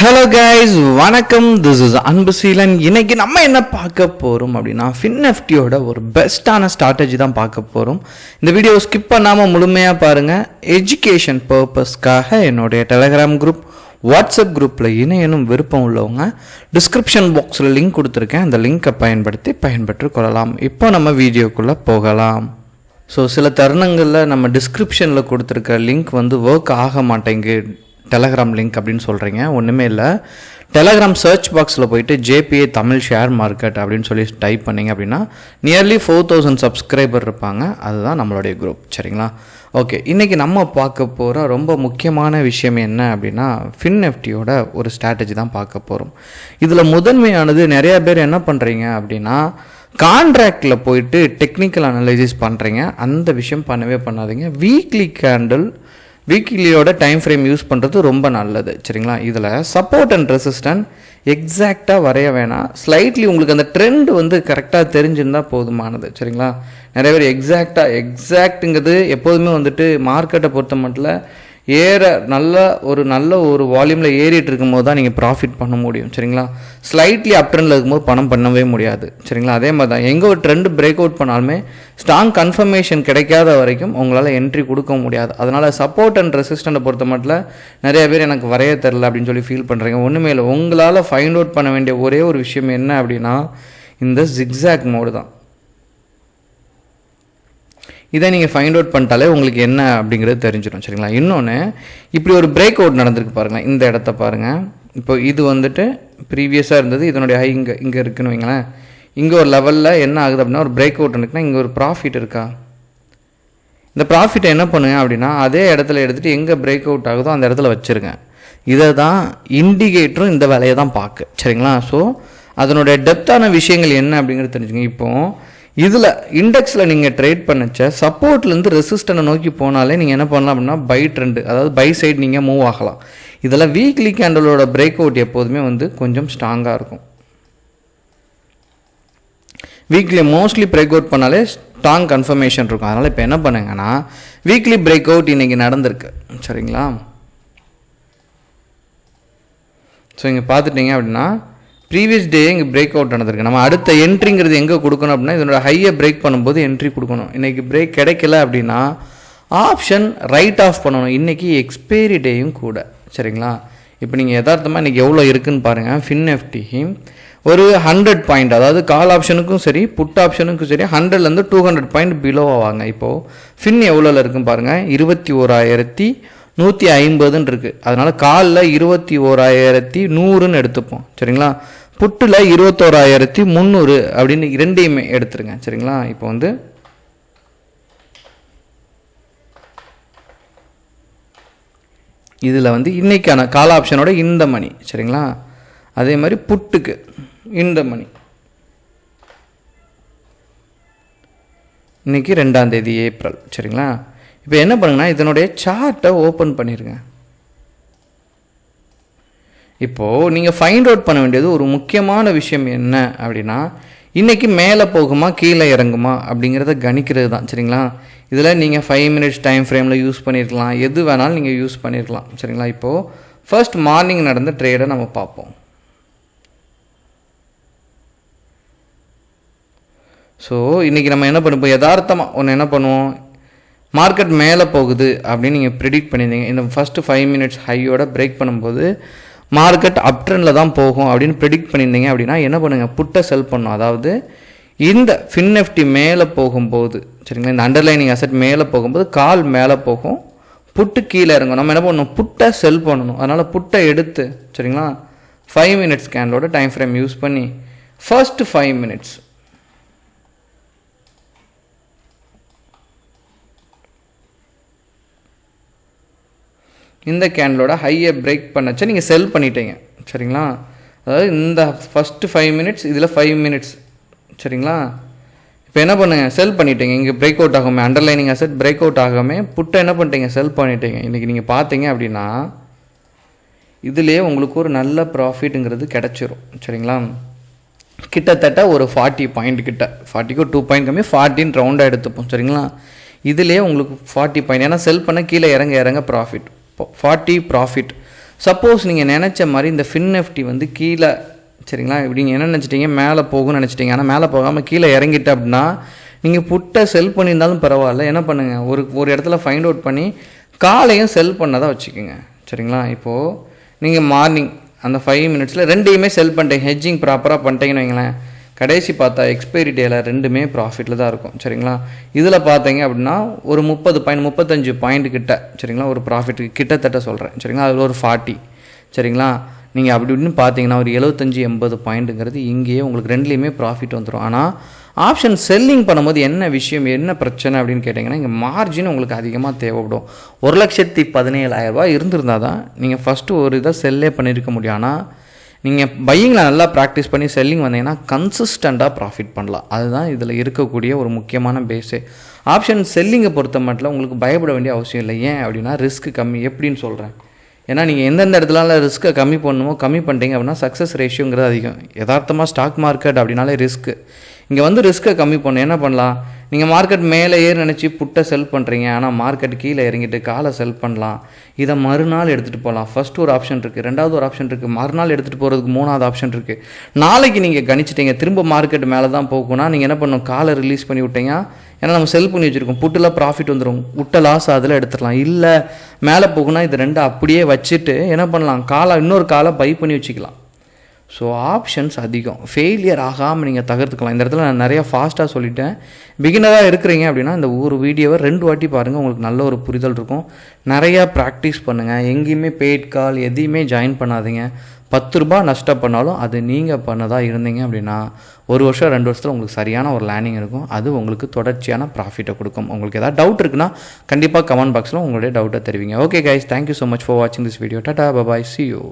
Hello guys, வணக்கம். This is Anbuseelan. இன்னைக்கு நம்ம என்ன பார்க்க போகிறோம் அப்படின்னா FinNFTயோட ஒரு பெஸ்ட்டான ஸ்ட்ராட்டஜி தான் பார்க்க போகிறோம். இந்த வீடியோ ஸ்கிப் பண்ணாமல் முழுமையாக பாருங்கள். எஜுகேஷன் பர்பஸ்க்காக என்னுடைய டெலகிராம் குரூப், வாட்ஸ்அப் குரூப்பில் இணையனும் விருப்பம் உள்ளவங்க டிஸ்கிரிப்ஷன் பாக்ஸில் லிங்க் கொடுத்துருக்கேன். அந்த லிங்கை பயன்பெற்று கொள்ளலாம். இப்போ நம்ம வீடியோக்குள்ளே போகலாம். ஸோ சில தருணங்களில் நம்ம டிஸ்கிரிப்ஷனில் கொடுத்துருக்க லிங்க் ஒர்க் ஆக மாட்டேங்குது, டெலகிராம் லிங்க் அப்படின்னு சொல்கிறீங்க. ஒன்றுமே இல்லை, டெலகிராம் சர்ச் பாக்ஸில் போயிட்டு JPA தமிழ் ஷேர் மார்க்கெட் அப்படின்னு சொல்லி டைப் பண்ணிங்க அப்படின்னா நியர்லி 4000 சப்ஸ்கிரைபர் இருப்பாங்க. அதுதான் நம்மளுடைய குரூப், சரிங்களா? ஓகே, இன்றைக்கி நம்ம பார்க்க போகிற ரொம்ப முக்கியமான விஷயம் என்ன அப்படின்னா FinNFTயோட ஒரு ஸ்ட்ராட்டஜி தான் பார்க்க போகிறோம். இதில் முதன்மையானது, நிறையா பேர் என்ன பண்ணுறீங்க அப்படின்னா கான்ட்ராக்டில் போயிட்டு டெக்னிக்கல் அனலைசிஸ் பண்ணுறீங்க. அந்த விஷயம் பண்ணவே பண்ணாதீங்க. வீக்லியோட டைம் ஃப்ரேம் யூஸ் பண்ணுறது ரொம்ப நல்லது, சரிங்களா? இதில் சப்போர்ட் அண்ட் ரெசிஸ்டன்ட் எக்ஸாக்டாக வரைய வேணாம். ஸ்லைட்லி உங்களுக்கு அந்த ட்ரெண்ட் கரெக்டாக தெரிஞ்சிருந்தால் போதுமானது, சரிங்களா? நிறைய பேர் எக்ஸாக்ட்டுங்கிறது எப்போதுமே மார்க்கெட்டை பொறுத்த மட்டும் நல்ல ஒரு வால்யூமில் ஏறிட்டு இருக்கும்போது தான் நீங்கள் ப்ராஃபிட் பண்ண முடியும், சரிங்களா? ஸ்லைட்லி அப் ட்ரெண்டில் இருக்கும்போது பணம் பண்ணவே முடியாது, சரிங்களா? அதே மாதிரி தான் எங்கே ஒரு ட்ரெண்ட் பிரேக் அவுட் பண்ணாலுமே ஸ்ட்ராங் கன்ஃபர்மேஷன் கிடைக்காத வரைக்கும் உங்களால் என்ட்ரி கொடுக்க முடியாது. அதனால் சப்போர்ட் அண்ட் ரெசிஸ்டண்ட்டை பொறுத்த மட்டும் நிறைய பேர் எனக்கு வரைய தெரில அப்படின்னு சொல்லி ஃபீல் பண்ணுறீங்க. ஒன்றுமே இல்லை, உங்களால் ஃபைண்ட் அவுட் பண்ண வேண்டிய ஒரே ஒரு விஷயம் என்ன அப்படின்னா இந்த ஜிக்ஸாக் மோடு தான். இதை நீங்கள் ஃபைண்ட் அவுட் பண்ணிட்டாலே உங்களுக்கு என்ன அப்படிங்கிறது தெரிஞ்சிடும், சரிங்களா? இன்னொன்று, இப்படி ஒரு பிரேக் அவுட் நடந்திருக்கு பாருங்கள். இந்த இடத்த பாருங்கள். இப்போ இது ப்ரீவியஸாக இருந்தது, இதனுடைய ஹை இங்கே இருக்குன்னு வைங்களேன். இங்கே ஒரு லெவலில் என்ன ஆகுது அப்படின்னா ஒரு பிரேக் அவுட் இருக்குன்னா இங்கே ஒரு ப்ராஃபிட் இருக்கா? இந்த ப்ராஃபிட்டை என்ன பண்ணுங்க அப்படின்னா அதே இடத்துல எடுத்துகிட்டு எங்கே பிரேக் அவுட் ஆகுதோ அந்த இடத்துல வச்சுருங்க. இதை தான் இண்டிகேட்டரும் இந்த வேலையை தான் பார்க்கு, சரிங்களா? ஸோ அதனுடைய டெப்த்தான விஷயங்கள் என்ன அப்படிங்கிறது தெரிஞ்சுங்க. இப்போது இதில் இண்டெக்ஸில் நீங்கள் ட்ரேட் பண்ணச்ச சப்போர்ட்லேருந்து ரெசிஸ்டனை நோக்கி போனாலே நீங்கள் என்ன பண்ணலாம் அப்படின்னா பை ட்ரெண்டு, அதாவது பை சைடு நீங்கள் மூவ் ஆகலாம். இதில் வீக்லி கேண்டலோட பிரேக் அவுட் எப்போதுமே கொஞ்சம் ஸ்ட்ராங்காக இருக்கும். வீக்லி மோஸ்ட்லி பிரேக் அவுட் பண்ணாலே ஸ்ட்ராங் கன்ஃபர்மேஷன் இருக்கும். அதனால் இப்போ என்ன பண்ணுங்கன்னா வீக்லி பிரேக் அவுட் இன்றைக்கி நடந்திருக்கு, சரிங்களா? ஸோ இங்கே பார்த்துட்டிங்க அப்படின்னா ப்ரீவியஸ் டே இங்கே பிரேக் அவுட் நடந்திருக்கு. நம்ம அடுத்த என்ட்ரிங்கிறது எங்கே கொடுக்கணும் அப்படின்னா இதனோட ஹையை பிரேக் பண்ணும்போது என்ட்ரி கொடுக்கணும். இன்றைக்கி பிரேக் கிடைக்கல அப்படின்னா ஆப்ஷன் ரைட் ஆஃப் பண்ணணும். இன்றைக்கி எக்ஸ்பைரி டேயும் கூட, சரிங்களா? இப்போ நீங்கள் யதார்த்தமாக இன்றைக்கி எவ்வளோ இருக்குதுன்னு பாருங்கள். FinNFT ஒரு 100 பாயிண்ட், அதாவது கால் ஆப்ஷனுக்கும் சரி புட் ஆப்ஷனுக்கும் சரி 100லேருந்து 200 பாயிண்ட் பிலோவாக வாங்க. இப்போது FIN எவ்வளோவில் இருக்குன்னு பாருங்கள், 21,150 இருக்குது. அதனால் காலில் 21,100 எடுத்துப்போம், சரிங்களா? புட்டில் 21,300 அப்படின்னு ரெண்டையுமே எடுத்துருங்க, சரிங்களா? இப்போ இதில் இன்றைக்கான கால் ஆப்ஷனோட இந்த மணி, சரிங்களா? அதே மாதிரி புட்டுக்கு இந்த மணி இன்றைக்கி 2ஆம் தேதி ஏப்ரல், சரிங்களா? இப்போ என்ன பண்ணுங்கன்னா இதனுடைய சார்ட்டை ஓப்பன் பண்ணிடுங்க. இப்போது நீங்கள் ஃபைண்ட் அவுட் பண்ண வேண்டியது ஒரு முக்கியமான விஷயம் என்ன அப்படின்னா இன்றைக்கி மேலே போகுமா கீழே இறங்குமா அப்படிங்கிறத கணிக்கிறது தான், சரிங்களா? இதில் நீங்கள் 5 மினிட்ஸ் டைம் ஃப்ரேமில் யூஸ் பண்ணியிருக்கலாம், எது வேணாலும் நீங்கள் யூஸ் பண்ணியிருக்கலாம், சரிங்களா? இப்போது ஃபர்ஸ்ட் மார்னிங் நடந்த ட்ரேடை நம்ம பார்ப்போம். ஸோ இன்றைக்கி நம்ம என்ன பண்ணுவோம், யதார்த்தமாக ஒன்று என்ன பண்ணுவோம், மார்க்கெட் மேலே போகுது அப்படின்னு நீங்கள் ப்ரிடிக்ட் பண்ணியிருந்தீங்க. இந்த ஃபஸ்ட்டு 5 மினிட்ஸ் ஹையோட பிரேக் பண்ணும்போது மார்க்கெட் அப் ட்ரெண்டில் தான் போகும் அப்படின்னு ப்ரிடிக்ட் பண்ணியிருந்தீங்க அப்படின்னா என்ன பண்ணுங்கள், புட்டை செல் பண்ணணும். அதாவது இந்த FinNFT மேலே போகும்போது, சரிங்களா, இந்த அண்டர்லைனிங் அசெட் மேலே போகும்போது கால் மேலே போகும், புட்டு கீழே இறங்கும். நம்ம என்ன பண்ணணும், புட்டை செல் பண்ணணும். அதனால் புட்டை எடுத்து, சரிங்களா, 5 மினிட்ஸ் கேண்டலோட டைம் ஃப்ரேம் யூஸ் பண்ணி ஃபர்ஸ்ட் 5 மினிட்ஸ் இந்த கேண்டலோட ஹையை பிரேக் பண்ணச்சா நீங்கள் செல் பண்ணிட்டீங்க, சரிங்களா? அதாவது இந்த ஃபஸ்ட்டு 5 மினிட்ஸ், இதில் 5 மினிட்ஸ், சரிங்களா? இப்போ என்ன பண்ணுங்க, செல் பண்ணிட்டீங்க. இங்கே பிரேக் அவுட் ஆகாமே, அண்டர்லைனிங் அசெட் பிரேக் அவுட் ஆகாமே புட்டை என்ன பண்ணிட்டீங்க, செல் பண்ணிட்டீங்க. இன்றைக்கி நீங்கள் பார்த்தீங்க அப்படின்னா இதிலே உங்களுக்கு ஒரு நல்ல ப்ராஃபிட்டுங்கிறது கிடச்சிரும், சரிங்களா? கிட்டத்தட்ட ஒரு 40 பாயிண்ட் கிட்ட, 40க்கு 2 பாயிண்ட் கம்மி, 40 ரவுண்டாக எடுத்துப்போம், சரிங்களா? இதிலே உங்களுக்கு 40 பாயிண்ட், ஏன்னா செல் பண்ண கீழே இறங்க ப்ராஃபிட் 40 ப்ராஃபிட். சப்போஸ் நீங்கள் நினச்ச மாதிரி இந்த FinNifty வந்து கீழே சரிங்களா, இப்படி நீங்கள் என்ன நினச்சிட்டிங்க மேலே போகும்னு நினச்சிட்டிங்க, ஆனால் மேலே போகாமல் கீழே இறங்கிட்டு அப்படின்னா நீங்கள் புட்டை செல் பண்ணியிருந்தாலும் பரவாயில்ல, என்ன பண்ணுங்கள், ஒரு இடத்துல ஃபைண்ட் அவுட் பண்ணி காலையும் செல் பண்ணதான் வச்சுக்கோங்க சரிங்களா. இப்போது நீங்கள் மார்னிங் அந்த 5 மினிட்ஸில் ரெண்டையுமே செல் பண்ணிட்டீங்க, ஹெட்ஜிங் ப்ராப்பராக பண்ணிட்டீங்கன்னு வைங்களேன், கடைசி பார்த்தா எக்ஸ்பைரி டேயில் ரெண்டுமே ப்ராஃபிட்டில் தான் இருக்கும் சரிங்களா. இதில் பார்த்தீங்க அப்படின்னா ஒரு 35 பாயிண்ட் கிட்ட சரிங்களா, ஒரு ப்ராஃபிட்டுக்கு கிட்டத்தட்ட சொல்கிறேன் சரிங்களா. அதில் ஒரு 40 சரிங்களா. நீங்கள் அப்படி இப்படின்னு பார்த்தீங்கன்னா ஒரு 75-80 பாயிண்ட்டுங்கிறது இங்கேயே உங்களுக்கு ரெண்டுலேயுமே ப்ராஃபிட் வந்துடும். ஆனால் ஆப்ஷன் செல்லிங் பண்ணும்போது என்ன விஷயம், என்ன பிரச்சனை அப்படின்னு கேட்டிங்கன்னா, இங்கே மார்ஜின் உங்களுக்கு அதிகமாக தேவைப்படும். 1,17,000 இருந்திருந்தால் தான் நீங்கள் ஃபஸ்ட்டு ஒரு இதை செல்லே பண்ணியிருக்க முடியும். ஆனால் நீங்கள் பையிங்கில் நல்லா ப்ராக்டிஸ் பண்ணி செல்லிங் வந்தீங்கன்னா கன்சிஸ்டண்ட்டாக ப்ராஃபிட் பண்ணலாம். அதுதான் இதில் இருக்கக்கூடிய ஒரு முக்கியமான பேஸே. ஆப்ஷன் செல்லிங்கை பொறுத்த மட்டும் உங்களுக்கு பயப்பட வேண்டிய அவசியம் இல்லை. ஏன் அப்படின்னா ரிஸ்க் கம்மி. எப்படின்னு சொல்கிறேன், ஏன்னா நீங்கள் எந்தெந்த இடத்துல ரிஸ்க்கை கம்மி பண்ணணுமோ கம்மி பண்ணிட்டீங்க அப்படின்னா சக்ஸஸ் ரேஷியோங்கிறது அதிகம். யதார்த்தமாக ஸ்டாக் மார்க்கெட் அப்படின்னாலே ரிஸ்க்கு. இங்கே வந்து ரிஸ்க்கை கம்மி பண்ணணும். என்ன பண்ணலாம், நீங்கள் மார்க்கெட் மேலே நினச்சி புட்டை செல் பண்ணுறீங்க, ஆனால் மார்க்கெட் கீழே இறங்கிட்டு காலை செல் பண்ணலாம். இதை மறுநாள் எடுத்துகிட்டு போகலாம். ஃபஸ்ட்டு ஒரு ஆப்ஷன் இருக்குது, ரெண்டாவது ஒரு ஆப்ஷன் இருக்குது, மறுநாள் எடுத்துகிட்டு போகிறதுக்கு மூணாவது ஆப்ஷன் இருக்குது. நாளைக்கு நீங்கள் கணிச்சிட்டிங்க திரும்ப மார்க்கெட் மேலே தான் போகும்னா நீங்கள் என்ன பண்ணணும், காலை ரிலீஸ் பண்ணி விட்டீங்க. ஏன்னா நம்ம செல் பண்ணி வச்சுருக்கோம், புட்டில் ப்ராஃபிட் வந்துடும், விட்ட லாஸ் அதில் எடுத்துடலாம். இல்லை மேலே போகுனா இது ரெண்டு அப்படியே வச்சுட்டு என்ன பண்ணலாம், இன்னொரு காலை பை பண்ணி வச்சுக்கலாம். ஸோ ஆப்ஷன்ஸ் அதிகம், ஃபெயிலியர் ஆகாமல் நீங்கள் தகர்த்துக்கலாம். இந்த இடத்துல நான் நிறையா ஃபாஸ்ட்டாக சொல்லிட்டேன். பிகினராக இருக்கிறீங்க அப்படின்னா இந்த ஒரு வீடியோவை 2 வாட்டி பாருங்கள், உங்களுக்கு நல்ல ஒரு புரிதல் இருக்கும். நிறையா ப்ராக்டிஸ் பண்ணுங்கள். எங்கேயுமே பெய்ட் கால் எதையுமே ஜாயின் பண்ணாதீங்க. 10 ரூபா நஷ்டம் பண்ணாலும் அது நீங்கள் பண்ணதாக இருந்தீங்க அப்படின்னா 1 வருஷம் 2 வருஷத்தில் உங்களுக்கு சரியான ஒரு லேர்னிங் இருக்கும். அது உங்களுக்கு தொடர்ச்சியான ப்ராஃபிட்டை கொடுக்கும். உங்களுக்கு ஏதாவது டவுட் இருக்குன்னா கண்டிப்பாக கமெண்ட் பாக்ஸில் உங்களுடைய டவுட்டை தெரிவிங்க. Okay guys, thank you so much for வாட்சிங் திஸ் வீடியோ. டாடா, பபாய், see you.